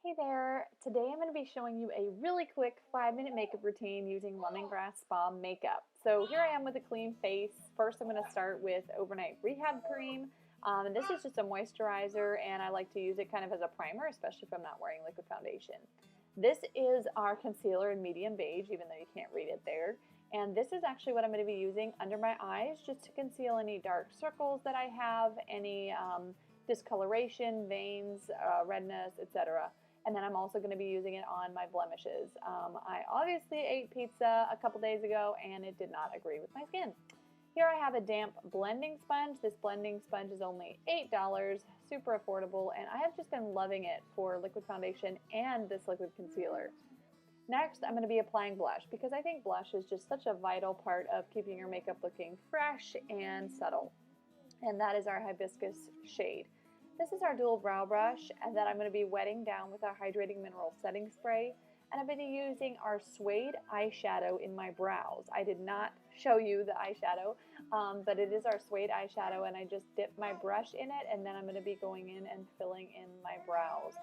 Hey there! Today I'm going to be showing you a really quick 5-minute makeup routine using Lemongrass Spa makeup. So here I am with a clean face. First I'm going to start with Overnight Rehab Cream. And this is just a moisturizer and I like to use it kind of as a primer, especially if I'm not wearing liquid foundation. This is our concealer in medium beige, even though you can't read it there. And this is actually what I'm going to be using under my eyes just to conceal any dark circles that I have, any discoloration, veins, redness, etc. And then I'm also going to be using it on my blemishes. I obviously ate pizza a couple days ago and it did not agree with my skin. Here I have a damp blending sponge. This blending sponge is only $8, super affordable, and I have just been loving it for liquid foundation and this liquid concealer. Next, I'm going to be applying blush because I think blush is just such a vital part of keeping your makeup looking fresh and subtle. And that is our hibiscus shade. This is our dual brow brush and that I'm going to be wetting down with our hydrating mineral setting spray, and I'm going to be using our suede eyeshadow in my brows. I did not show you the eyeshadow, but it is our suede eyeshadow, and I just dip my brush in it and then I'm going to be going in and filling in my brows.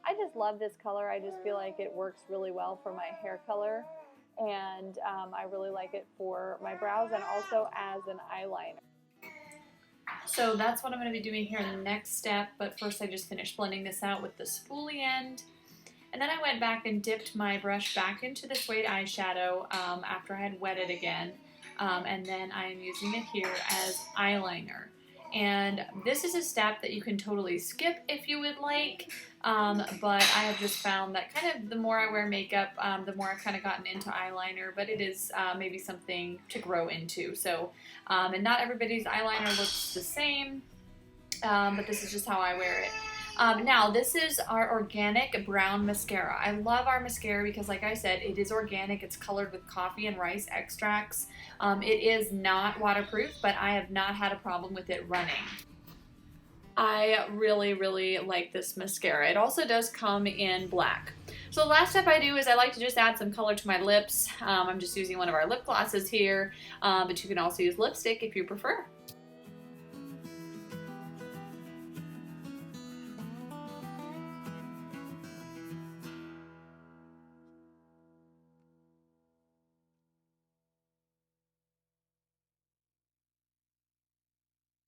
I just love this color. I just feel like it works really well for my hair color, and I really like it for my brows and also as an eyeliner. So that's what I'm going to be doing here in the next step, but first I just finished blending this out with the spoolie end. And then I went back and dipped my brush back into the suede eyeshadow after I had wet it again. And then I am using it here as eyeliner. And this is a step that you can totally skip if you would like, but I have just found that kind of the more I wear makeup, the more I've kind of gotten into eyeliner, but it is maybe something to grow into. So, and not everybody's eyeliner looks the same, but this is just how I wear it. Now, this is our organic brown mascara. I love our mascara because, like I said, it is organic. It's colored with coffee and rice extracts. It is not waterproof, but I have not had a problem with it running. I really, really like this mascara. It also does come in black. So the last step I do is I like to just add some color to my lips. I'm just using one of our lip glosses here, but you can also use lipstick if you prefer.